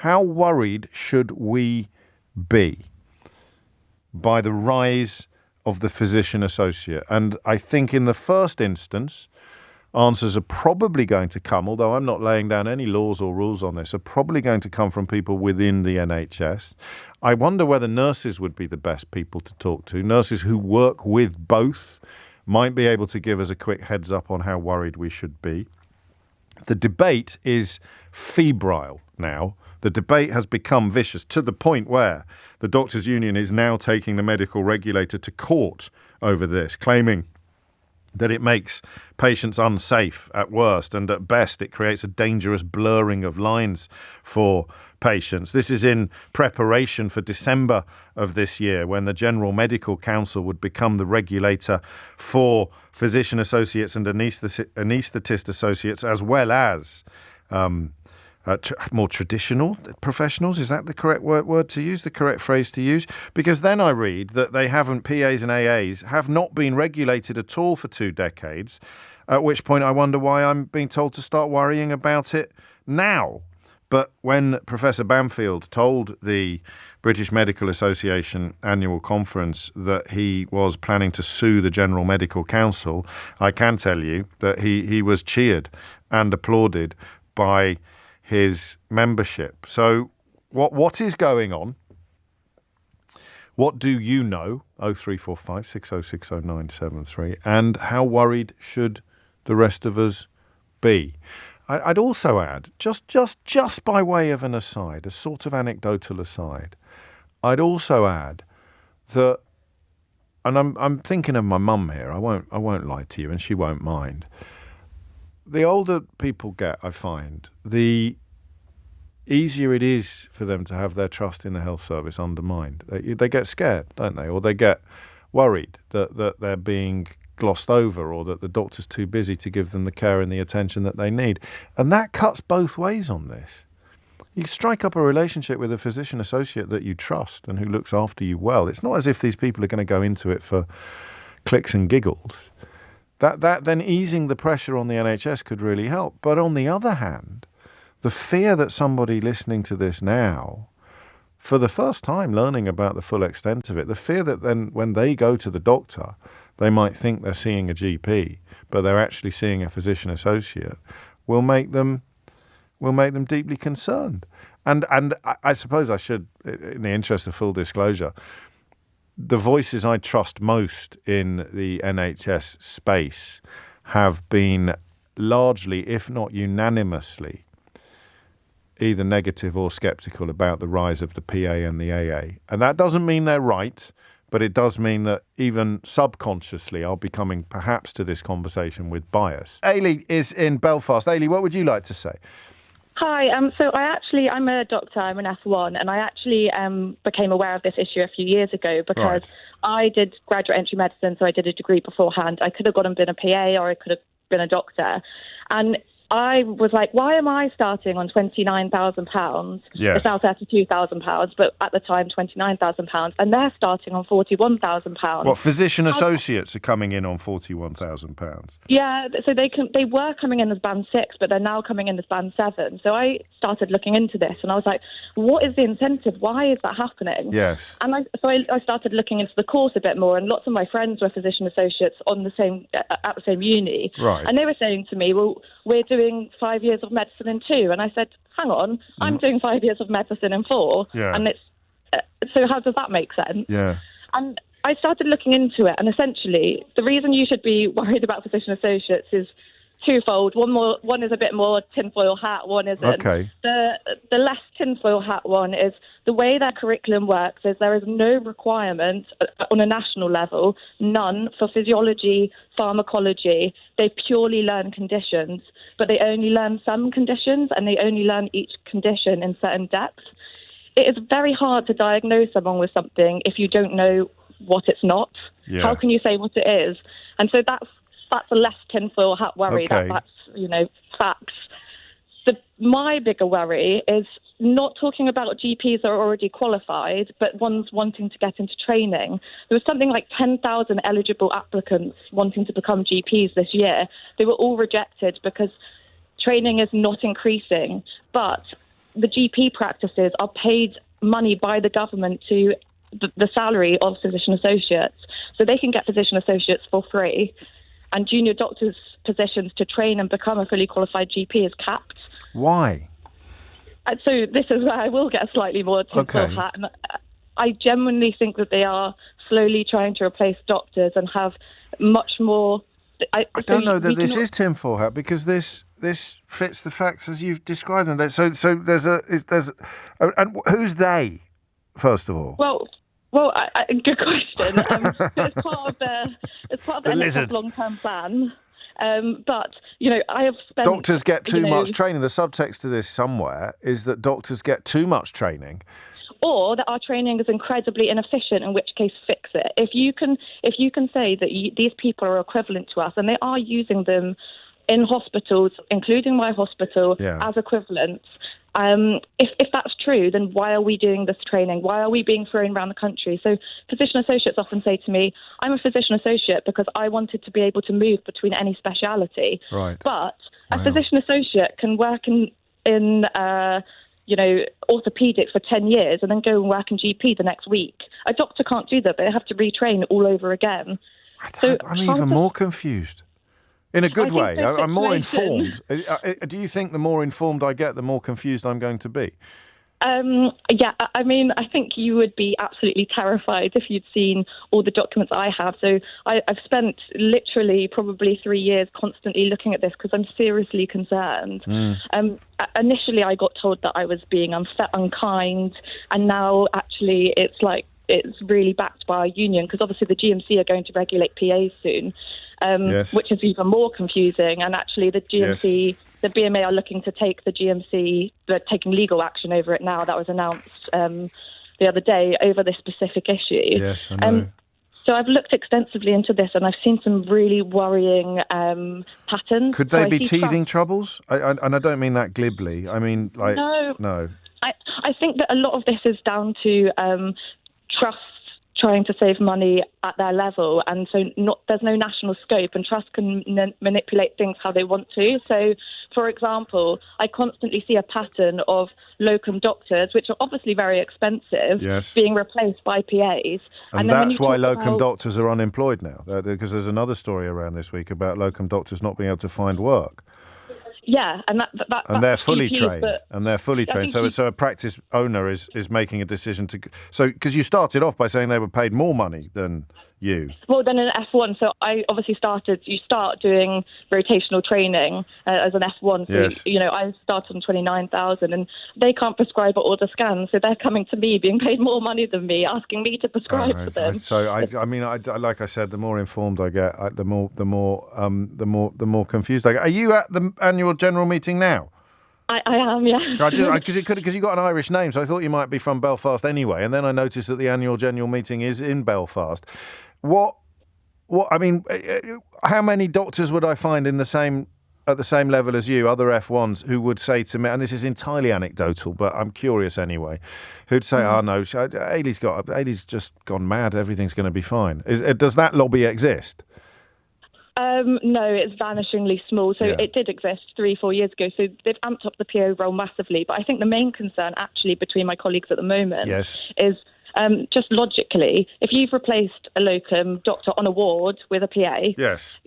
how worried should we be by the rise of the physician associate? And I think in the first instance, answers are probably going to come, although I'm not laying down any laws or rules on this, are probably going to come from people within the NHS. I wonder whether nurses would be the best people to talk to. Nurses who work with both might be able to give us a quick heads up on how worried we should be. The debate is febrile now. The debate has become vicious to the point where the Doctors' Union is now taking the medical regulator to court over this, claiming that it makes patients unsafe at worst, and at best it creates a dangerous blurring of lines for patients. This is in preparation for December of this year, when the General Medical Council would become the regulator for physician associates and anaesthetist associates, as well as more traditional professionals. Is that the correct word to use, the correct phrase to use? Because then I read that PAs and AAs have not been regulated at all for 2 decades, at which point I wonder why I'm being told to start worrying about it now. But when Professor Bamfield told the British Medical Association annual conference that he was planning to sue the General Medical Council, I can tell you that he was cheered and applauded by his membership. So what is going on? What do you know? 0345 6060 And how worried should the rest of us be? I'd also add, just by way of an aside, a sort of anecdotal aside, I'd also add that, and I'm thinking of my mum here, I won't lie to you, and she won't mind. The older people get, I find, the easier it is for them to have their trust in the health service undermined. They get scared, don't they? Or they get worried that they're being glossed over, or that the doctor's too busy to give them the care and the attention that they need. And that cuts both ways on this. You strike up a relationship with a physician associate that you trust and who looks after you well. It's not as if these people are going to go into it for clicks and giggles. That then easing the pressure on the NHS could really help. But on the other hand, the fear that somebody listening to this now, for the first time learning about the full extent of it, the fear that then when they go to the doctor, they might think they're seeing a GP, but they're actually seeing a physician associate, will make them deeply concerned. And I suppose I should, in the interest of full disclosure, the voices I trust most in the NHS space have been largely, if not unanimously, either negative or sceptical about the rise of the PA and the AA. And that doesn't mean they're right, but it does mean that even subconsciously I'll be coming perhaps to this conversation with bias. Eilidh is in Belfast. Eilidh, what would you like to say? Hi, so I'm a doctor, I'm an F1, and I actually became aware of this issue a few years ago because I did graduate entry medicine, so I did a degree beforehand. I could have gone and been a PA, or I could have been a doctor. And I was like, why am I starting on £29,000? Yes. It's now £32,000, but at the time £29,000, and they're starting on £41,000. What, physician associates are coming in on £41,000? Yeah, so they were coming in as band 6, but they're now coming in as band 7. So I started looking into this, and I was like, what is the incentive? Why is that happening? Yes. And I started looking into the course a bit more, and lots of my friends were physician associates at the same uni. Right. And they were saying to me, well, we're doing 5 years of medicine in 2. And I said, hang on, I'm doing 5 years of medicine in 4. Yeah. And it's so how does that make sense? Yeah. And I started looking into it, and essentially the reason you should be worried about physician associates is twofold. One is a bit more tinfoil hat, one isn't. Okay. The less tinfoil hat one is the way their curriculum works is there is no requirement on a national level, none, for physiology, pharmacology. They purely learn conditions, but they only learn some conditions, and they only learn each condition in certain depth. It is very hard to diagnose someone with something if you don't know what it's not. Yeah. How can you say what it is? And so that's a less tinfoil hat worry. Okay. That's facts. My bigger worry is not talking about GPs that are already qualified, but ones wanting to get into training. There was something like 10,000 eligible applicants wanting to become GPs this year. They were all rejected because training is not increasing. But the GP practices are paid money by the government to the salary of physician associates, so they can get physician associates for free, and junior doctors' positions to train and become a fully qualified GP is capped. Why? So this is where I will get a slightly more tinfoil hat. And I genuinely think that they are slowly trying to replace doctors and have much more. I don't know that this is tinfoil hat, because this fits the facts as you've described them. So there's and who's they, first of all? Well, good question. It's part of the NHS long-term plan. But, I have spent... Doctors get too much training. The subtext to this somewhere is that doctors get too much training. Or that our training is incredibly inefficient, in which case fix it. If you can say that these people are equivalent to us, and they are using them in hospitals, including my hospital, as equivalents, if that's true, then why are we doing this training? Why are we being thrown around the country? So physician associates often say to me, I'm a physician associate because I wanted to be able to move between any speciality. Right. But a physician associate can work in orthopedics for 10 years and then go and work in GP the next week. A doctor can't do that. They have to retrain all over again. I'm even more confused. In a good way. I'm more informed. Do you think the more informed I get, the more confused I'm going to be? I think you would be absolutely terrified if you'd seen all the documents I have. So I've spent literally probably 3 years constantly looking at this because I'm seriously concerned. Initially, I got told that I was being unkind, and now actually it's really backed by a union, because obviously the GMC are going to regulate PAs soon. Which is even more confusing. And actually the GMC, the BMA are looking to take the GMC, they're taking legal action over it now. That was announced the other day over this specific issue. Yes, I know. So I've looked extensively into this, and I've seen some really worrying patterns. Could they be teething troubles? And I don't mean that glibly. I mean, no. I think that a lot of this is down to trust trying to save money at their level, and so there's no national scope, and trust can manipulate things how they want to. So, for example, I constantly see a pattern of locum doctors, which are obviously very expensive, being replaced by PAs. And that's why locum doctors are unemployed now, because there's another story around this week about locum doctors not being able to find work. Yeah, and they're fully trained. So a practice owner is making a decision to. So because you started off by saying they were paid more money than you. Well, then an F1. So I obviously you start doing rotational training as an F1. So, I started on 29,000, and they can't prescribe or order scans. So they're coming to me, being paid more money than me, asking me to prescribe for them. Like I said, the more informed I get, the more confused I get. Are you at the annual general meeting now? I am, yeah. Because you got an Irish name, so I thought you might be from Belfast anyway. And then I noticed that the annual general meeting is in Belfast. How many doctors would I find at the same level as you, other F1s, who would say to me, and this is entirely anecdotal, but I'm curious anyway, who'd say, "Oh no, Eilidh's just gone mad. Everything's going to be fine." Does that lobby exist? No, it's vanishingly small. So it did exist 3-4 years ago. So they've amped up the PO role massively. But I think the main concern actually between my colleagues at the moment is just logically, if you've replaced a locum doctor on a ward with a PA,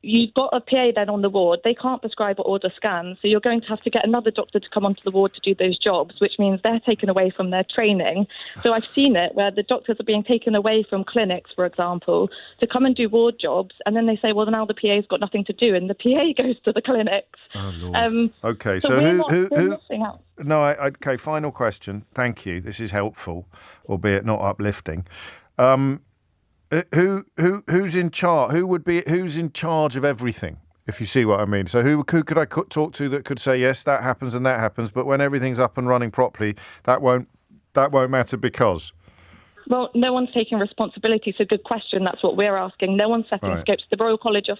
you've got a PA then on the ward. They can't prescribe or order scans, so you're going to have to get another doctor to come onto the ward to do those jobs, which means they're taken away from their training. So I've seen it where the doctors are being taken away from clinics, for example, to come and do ward jobs, and then they say, well, now the PA's got nothing to do, and the PA goes to the clinics. Oh, Lord. Okay, so we're missing out. No, okay, final question. Thank you. This is helpful, albeit not uplifting. Who's in charge? Who's in charge of everything? If you see what I mean. So who could I talk to that could say, yes, that happens and that happens, but when everything's up and running properly, that won't matter because? Well, no one's taking responsibility. So good question. That's what we're asking. No one's setting scopes. The Royal College of...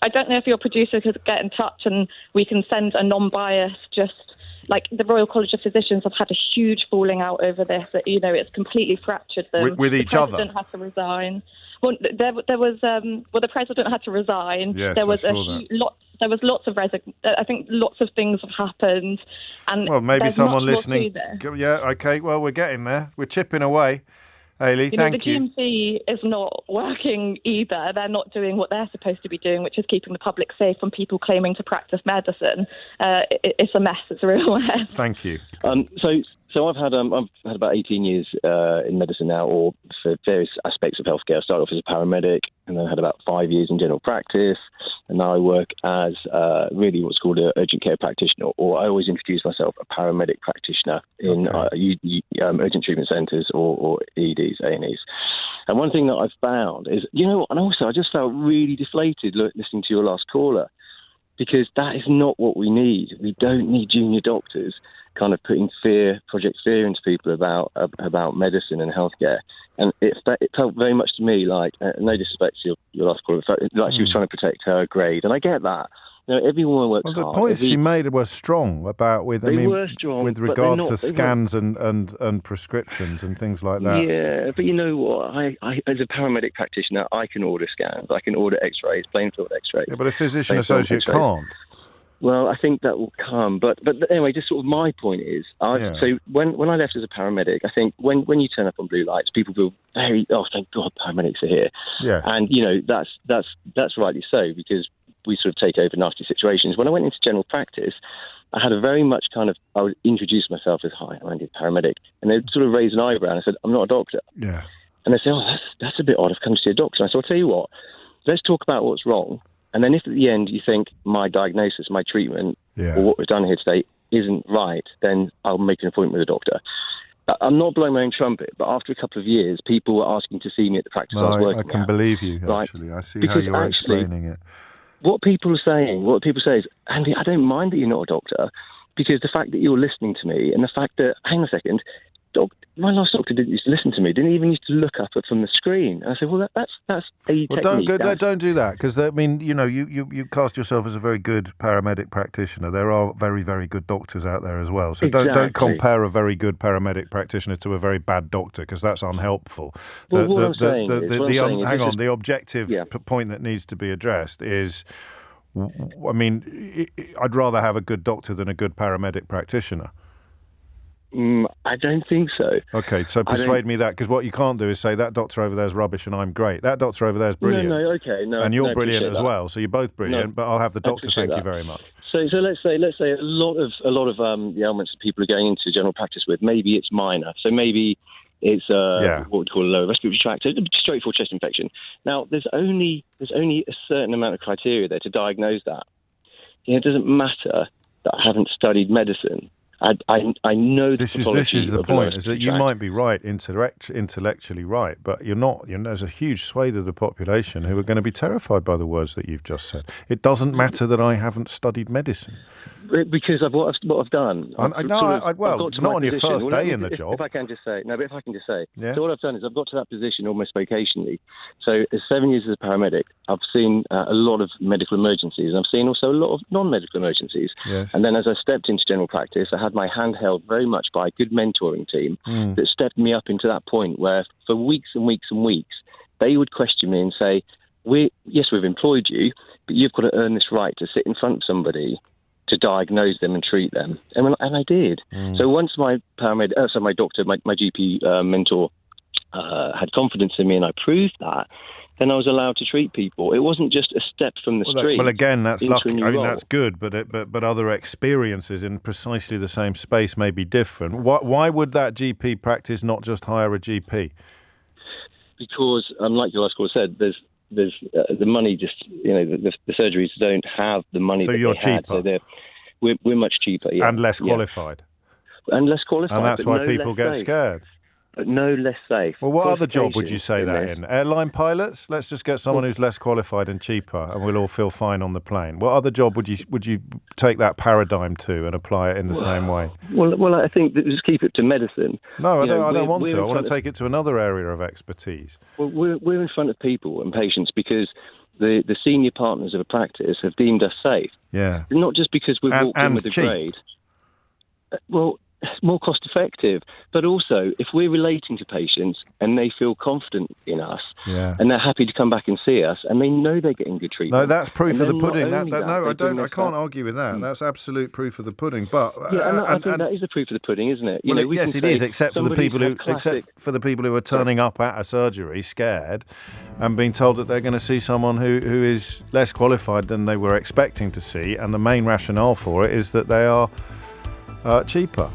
I don't know if your producer could get in touch and we can send a non-biased, just like the Royal College of Physicians have had a huge falling out over this. It's completely fractured them. With each other? The president had to resign. Well, there was the president had to resign. Yes, there was I saw that. There was lots of I think lots of things have happened, and well, maybe someone listening. Yeah, okay. Well, we're getting there. We're chipping away. Eilidh, thank you. The GMC is not working either. They're not doing what they're supposed to be doing, which is keeping the public safe from people claiming to practice medicine. It's a mess. It's a real mess. Thank you. So I've had about 18 years in medicine now, or for various aspects of healthcare. I started off as a paramedic, and then I had about 5 years in general practice, and now I work as really what's called an urgent care practitioner, or I always introduce myself a paramedic practitioner in urgent treatment centres or EDs, A&Es. And one thing that I've found is, and also I just felt really deflated listening to your last caller, because that is not what we need. We don't need junior doctors kind of putting Project Fear into people about medicine and healthcare. And it felt very much to me like, no disrespect to your last caller, like she was trying to protect her grade. And I get that. Everyone works hard. Well, the points she made were strong with regard to scans and prescriptions and things like that. Yeah, but you know what? I as a paramedic practitioner, I can order scans, I can order X-rays, plain field X-rays. Yeah, but a physician associate can't. Well, I think that will come. But anyway, just sort of my point is, so when I left as a paramedic, I think when you turn up on blue lights, people feel very, thank God paramedics are here. Yes. And, that's rightly so, because we sort of take over nasty situations. When I went into general practice, I had a very much I would introduce myself as, hi, I'm a paramedic. And they'd sort of raise an eyebrow, and I said, I'm not a doctor. Yeah. And they'd say, that's a bit odd, I've come to see a doctor. And I said, I'll tell you what, let's talk about what's wrong. And then if at the end you think my diagnosis, my treatment, or what we've done here today isn't right, then I'll make an appointment with a doctor. I'm not blowing my own trumpet, but after a couple of years, people were asking to see me at the practice I was working at. I can believe you, actually. I see how you're explaining it. What people say is, Andy, I don't mind that you're not a doctor, because the fact that you're listening to me and the fact that, hang on a second, my last doctor didn't used to listen to me, didn't even used to look up from the screen. And I said, well, that's a technique. Don't do that, because, you cast yourself as a very good paramedic practitioner. There are very, very good doctors out there as well. So don't compare a very good paramedic practitioner to a very bad doctor, because that's unhelpful. The objective point that needs to be addressed is, I'd rather have a good doctor than a good paramedic practitioner. I don't think so. Okay, so persuade me that, because what you can't do is say that doctor over there is rubbish and I'm great. That doctor over there is brilliant. And you're brilliant as well. So you're both brilliant. But I'll have the doctor. Thank you very much. So let's say a lot of the ailments that people are going into general practice with, maybe it's minor. So maybe it's what we call a lower respiratory tract, so straightforward chest infection. Now there's only a certain amount of criteria there to diagnose that. It doesn't matter that I haven't studied medicine. I know this is the point, is that you might be right, intellectually right, but you're not. There's a huge swathe of the population who are going to be terrified by the words that you've just said. It doesn't matter that I haven't studied medicine. Because of what I've done. Not on your first day in the job. If I can just say. So what I've done is I've got to that position almost vocationally. So as 7 years as a paramedic, I've seen a lot of medical emergencies, and I've seen also a lot of non-medical emergencies. Yes. And then as I stepped into general practice, I had my hand held very much by a good mentoring team that stepped me up into that point where for weeks and weeks and weeks, they would question me and say, we've employed you, but you've got to earn this right to sit in front of somebody to diagnose them and treat them. And I did. So once my doctor, my GP mentor had confidence in me and I proved that, then I was allowed to treat people. It wasn't just a step from the street. Well, again, that's lucky. That's good, but other experiences in precisely the same space may be different. Why would that GP practice not just hire a GP? Because, like your last caller said, there's the money. Just the surgeries don't have the money. So that you're they cheaper. Had, so we're much cheaper, and less qualified. And less qualified. And that's why people get scared. But no less safe. Well, what other job would you say that in? Airline pilots? Let's just get someone who's less qualified and cheaper, and we'll all feel fine on the plane. What other job would you take that paradigm to and apply it in the same way? Well, I think that just keep it to medicine. No, I don't want to. I want to take it to another area of expertise. Well, we're in front of people and patients because the senior partners of a practice have deemed us safe. Yeah. Not just because we've walked in with a grade. Well, more cost effective, but also if we're relating to patients and they feel confident in us, and they're happy to come back and see us, and they know they're getting good treatment. No, that's proof of the pudding. I can't argue with that. That's absolute proof of the pudding. But I think that is the proof of the pudding, isn't it? Yes, it is, except for the people who are turning up at a surgery scared and being told that they're going to see someone who is less qualified than they were expecting to see, and the main rationale for it is that they are cheaper.